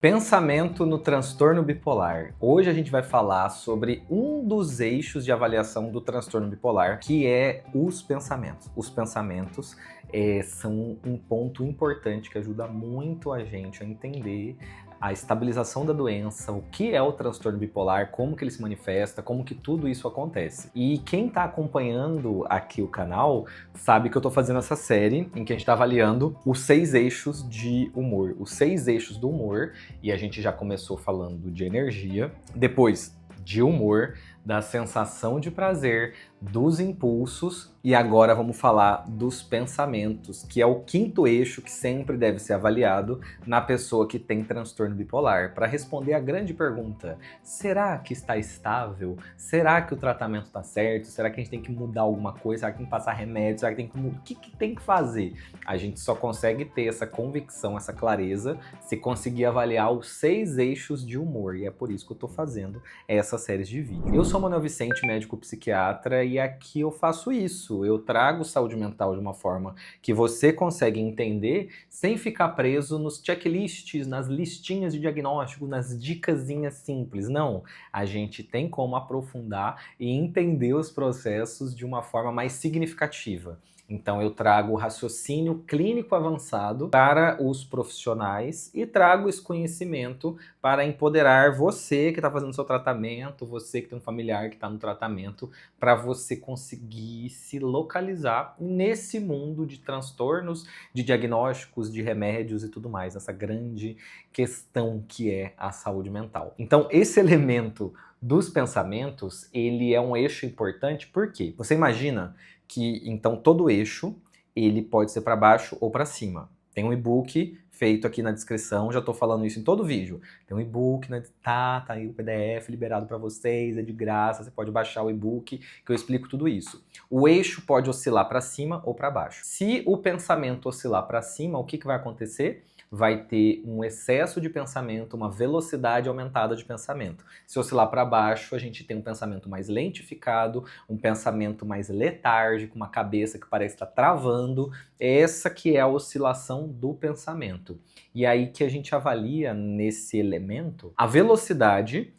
Pensamento no transtorno bipolar. Hoje a gente vai falar sobre um dos eixos de avaliação do transtorno bipolar, que é os pensamentos. Os pensamentos são um ponto importante que ajuda muito a gente a entender a estabilização da doença, o que é o transtorno bipolar, como que ele se manifesta, como que tudo isso acontece. E quem está acompanhando aqui o canal sabe que eu estou fazendo essa série em que a gente está avaliando os 6 eixos de humor, os 6 eixos do humor. E a gente já começou falando de energia, depois de humor, da sensação de prazer, dos impulsos e agora vamos falar dos pensamentos, que é o quinto eixo que sempre deve ser avaliado na pessoa que tem transtorno bipolar, para responder a grande pergunta: será que está estável? Será que o tratamento está certo? Será que a gente tem que mudar alguma coisa? Será que tem que passar remédio? Será que tem que mudar? O que tem que fazer? A gente só consegue ter essa convicção, essa clareza, se conseguir avaliar os 6 eixos de humor, e é por isso que eu estou fazendo essas séries de vídeo. Eu sou Manuel Vicente, médico psiquiatra, e aqui eu faço isso. Eu trago saúde mental de uma forma que você consegue entender sem ficar preso nos checklists, nas listinhas de diagnóstico, nas dicasinhas simples. Não, a gente tem como aprofundar e entender os processos de uma forma mais significativa. Então eu trago o raciocínio clínico avançado para os profissionais e trago esse conhecimento para empoderar você que está fazendo seu tratamento, você que tem um familiar que está no tratamento, para você conseguir se localizar nesse mundo de transtornos, de diagnósticos, de remédios e tudo mais, essa grande questão que é a saúde mental. Então esse elemento dos pensamentos, ele é um eixo importante, porque você imagina que então todo eixo ele pode ser para baixo ou para cima. Tem um e-book feito aqui na descrição, já estou falando isso em todo vídeo. Tem um e-book, né? Tá aí o PDF liberado para vocês, é de graça, você pode baixar o e-book que eu explico tudo isso. O eixo pode oscilar para cima ou para baixo. Se o pensamento oscilar para cima, o que vai acontecer? Vai ter um excesso de pensamento, uma velocidade aumentada de pensamento. Se oscilar para baixo, a gente tem um pensamento mais lentificado, um pensamento mais letárgico, uma cabeça que parece estar travando. Essa que é a oscilação do pensamento. E aí que a gente avalia nesse elemento a velocidade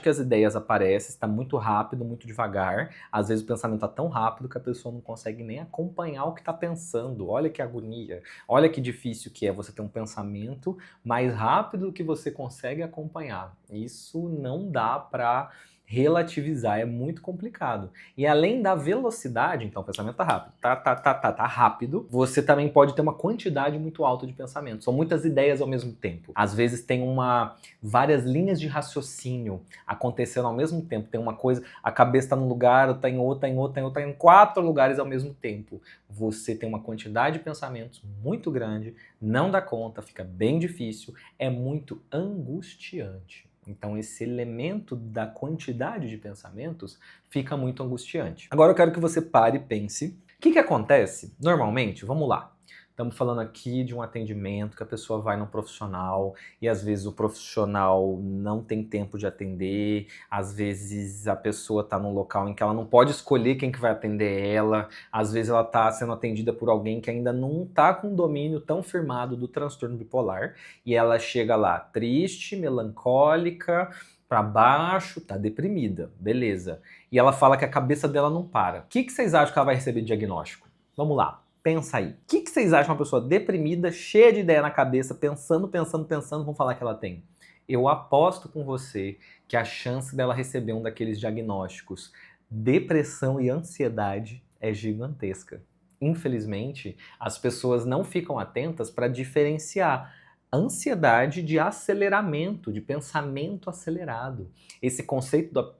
que as ideias aparecem, está muito rápido, muito devagar. Às vezes o pensamento está tão rápido que a pessoa não consegue nem acompanhar o que está pensando. Olha que agonia, olha que difícil que é você ter um pensamento mais rápido do que você consegue acompanhar. Isso não dá para relativizar, é muito complicado. E além da velocidade, então o pensamento tá rápido, tá rápido, você também pode ter uma quantidade muito alta de pensamentos. São muitas ideias ao mesmo tempo. Às vezes tem várias linhas de raciocínio acontecendo ao mesmo tempo. Tem uma coisa, a cabeça tá num lugar, tá em outro, tá em 4 lugares ao mesmo tempo. Você tem uma quantidade de pensamentos muito grande, não dá conta, fica bem difícil, é muito angustiante. Então esse elemento da quantidade de pensamentos fica muito angustiante. Agora eu quero que você pare e pense. O que acontece? Normalmente, vamos lá. Estamos falando aqui de um atendimento que a pessoa vai num profissional e às vezes o profissional não tem tempo de atender, às vezes a pessoa está num local em que ela não pode escolher quem que vai atender ela, às vezes ela está sendo atendida por alguém que ainda não está com um domínio tão firmado do transtorno bipolar e ela chega lá triste, melancólica, para baixo, tá deprimida, beleza. E ela fala que a cabeça dela não para. O que vocês acham que ela vai receber de diagnóstico? Vamos lá. Pensa aí. O que vocês acham uma pessoa deprimida, cheia de ideia na cabeça, pensando, vão falar que ela tem? Eu aposto com você que a chance dela receber um daqueles diagnósticos, depressão e ansiedade, é gigantesca. Infelizmente, as pessoas não ficam atentas para diferenciar ansiedade de aceleramento, de pensamento acelerado. Esse conceito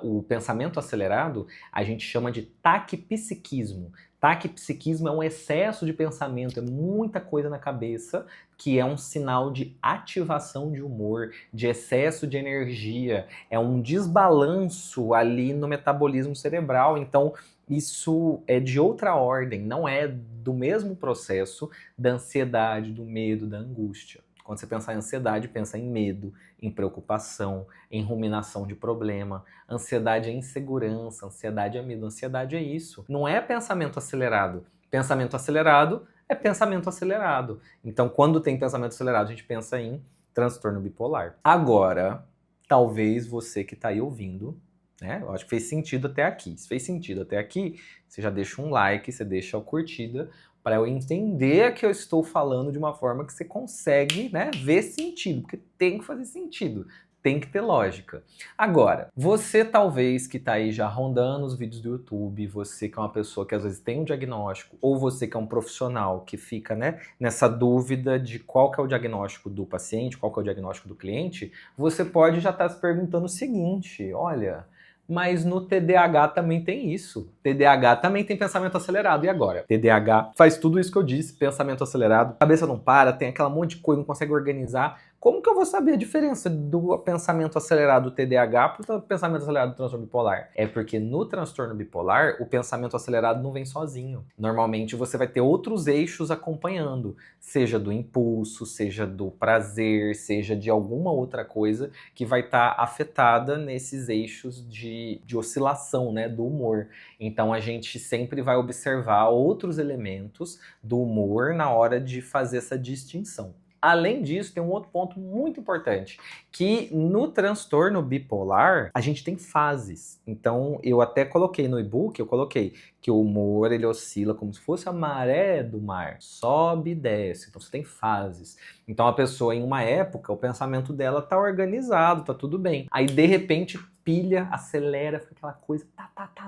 o pensamento acelerado a gente chama de taquipsiquismo. Taquipsiquismo é um excesso de pensamento, é muita coisa na cabeça, que é um sinal de ativação de humor, de excesso de energia, é um desbalanço ali no metabolismo cerebral. Então, isso é de outra ordem, não é do mesmo processo da ansiedade, do medo, da angústia. Quando você pensar em ansiedade, pensa em medo, em preocupação, em ruminação de problema. Ansiedade é insegurança, ansiedade é medo, ansiedade é isso. Não é pensamento acelerado. Pensamento acelerado é pensamento acelerado. Então, quando tem pensamento acelerado, a gente pensa em transtorno bipolar. Agora, talvez você que está aí ouvindo, né? Eu acho que fez sentido até aqui. Se fez sentido até aqui, você já deixa um like, você deixa a curtida, para eu entender que eu estou falando de uma forma que você consegue, né, ver sentido, porque tem que fazer sentido. Tem que ter lógica. Agora, você talvez que está aí já rondando os vídeos do YouTube, você que é uma pessoa que às vezes tem um diagnóstico, ou você que é um profissional que fica, né, nessa dúvida de qual que é o diagnóstico do paciente, qual que é o diagnóstico do cliente, você pode já estar se perguntando o seguinte, olha, mas no TDAH também tem isso. TDAH também tem pensamento acelerado. E agora? TDAH faz tudo isso que eu disse, pensamento acelerado, cabeça não para, tem aquela monte de coisa, não consegue organizar. Como que eu vou saber a diferença do pensamento acelerado do TDAH para o pensamento acelerado do transtorno bipolar? É porque no transtorno bipolar, o pensamento acelerado não vem sozinho. Normalmente você vai ter outros eixos acompanhando, seja do impulso, seja do prazer, seja de alguma outra coisa que vai estar afetada nesses eixos de oscilação, né, do humor. Então a gente sempre vai observar outros elementos do humor na hora de fazer essa distinção. Além disso, tem um outro ponto muito importante, que no transtorno bipolar, a gente tem fases. Então, eu até coloquei no e-book, eu coloquei que o humor, ele oscila como se fosse a maré do mar, sobe e desce. Então, você tem fases. Então, a pessoa, em uma época, o pensamento dela tá organizado, tá tudo bem. Aí, de repente, pilha, acelera, fica aquela coisa,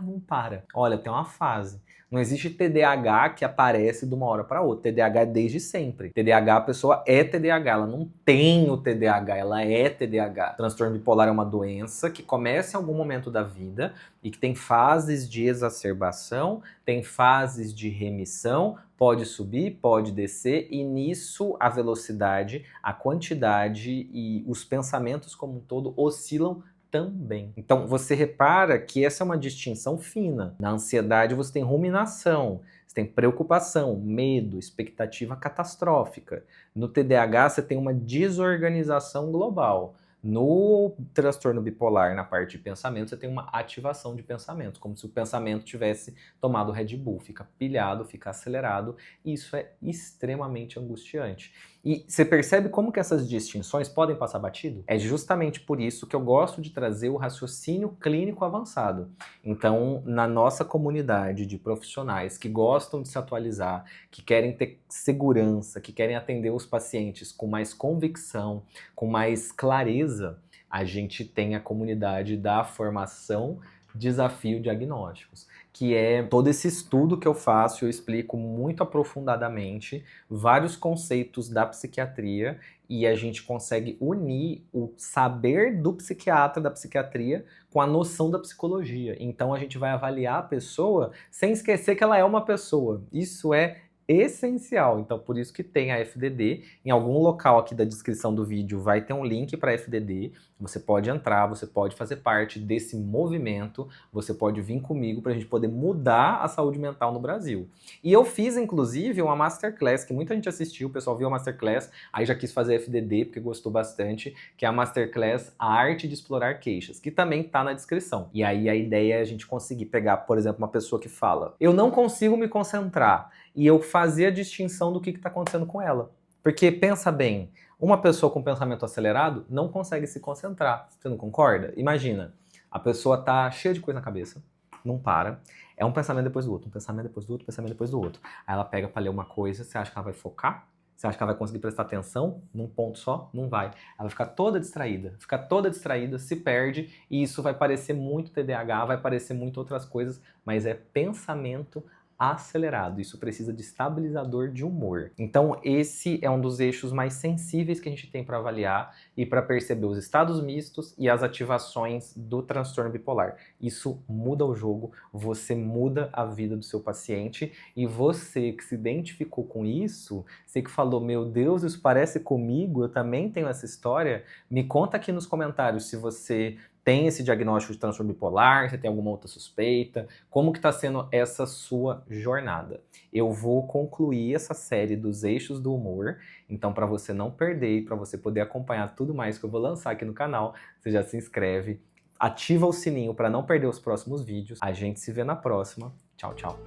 não para. Olha, tem uma fase. Não existe TDAH que aparece de uma hora para outra. TDAH é desde sempre. TDAH, a pessoa é TDAH, ela não tem o TDAH, ela é TDAH. Transtorno bipolar é uma doença que começa em algum momento da vida e que tem fases de exacerbação, tem fases de remissão, pode subir, pode descer, e nisso a velocidade, a quantidade e os pensamentos como um todo oscilam também. Então você repara que essa é uma distinção fina. Na ansiedade você tem ruminação, você tem preocupação, medo, expectativa catastrófica. No TDAH você tem uma desorganização global. No transtorno bipolar, na parte de pensamento, você tem uma ativação de pensamento, como se o pensamento tivesse tomado Red Bull, fica pilhado, fica acelerado, e isso é extremamente angustiante. E você percebe como que essas distinções podem passar batido? É justamente por isso que eu gosto de trazer o raciocínio clínico avançado. Então, na nossa comunidade de profissionais que gostam de se atualizar, que querem ter segurança, que querem atender os pacientes com mais convicção, com mais clareza, a gente tem a comunidade da formação Desafio Diagnósticos, que é todo esse estudo que eu faço, eu explico muito aprofundadamente vários conceitos da psiquiatria e a gente consegue unir o saber do psiquiatra, da psiquiatria, com a noção da psicologia. Então a gente vai avaliar a pessoa sem esquecer que ela é uma pessoa. Isso é essencial, então por isso que tem a FDD. Em algum local aqui da descrição do vídeo vai ter um link para a FDD, você pode entrar, você pode fazer parte desse movimento, você pode vir comigo para a gente poder mudar a saúde mental no Brasil. E eu fiz inclusive uma Masterclass, que muita gente assistiu, o pessoal viu a Masterclass, aí já quis fazer FDD porque gostou bastante, que é a Masterclass A Arte de Explorar Queixas, que também está na descrição. E aí a ideia é a gente conseguir pegar, por exemplo, uma pessoa que fala, eu não consigo me concentrar, e eu fazer a distinção do que está acontecendo com ela. Porque, pensa bem, uma pessoa com pensamento acelerado não consegue se concentrar. Você não concorda? Imagina, a pessoa tá cheia de coisa na cabeça, não para, é um pensamento depois do outro, um pensamento depois do outro, um pensamento depois do outro. Aí ela pega para ler uma coisa, você acha que ela vai focar? Você acha que ela vai conseguir prestar atenção num ponto só? Não vai. Ela vai ficar toda distraída, se perde, e isso vai parecer muito TDAH, vai parecer muito outras coisas, mas é pensamento acelerado. Isso precisa de estabilizador de humor. Então esse é um dos eixos mais sensíveis que a gente tem para avaliar e para perceber os estados mistos e as ativações do transtorno bipolar. Isso muda o jogo, você muda a vida do seu paciente, e você que se identificou com isso, você que falou, meu Deus, isso parece comigo, eu também tenho essa história, me conta aqui nos comentários se você tem esse diagnóstico de transtorno bipolar, você tem alguma outra suspeita, como que está sendo essa sua jornada. Eu vou concluir essa série dos eixos do humor, então para você não perder e para você poder acompanhar tudo mais que eu vou lançar aqui no canal, você já se inscreve, ativa o sininho para não perder os próximos vídeos. A gente se vê na próxima. Tchau, tchau.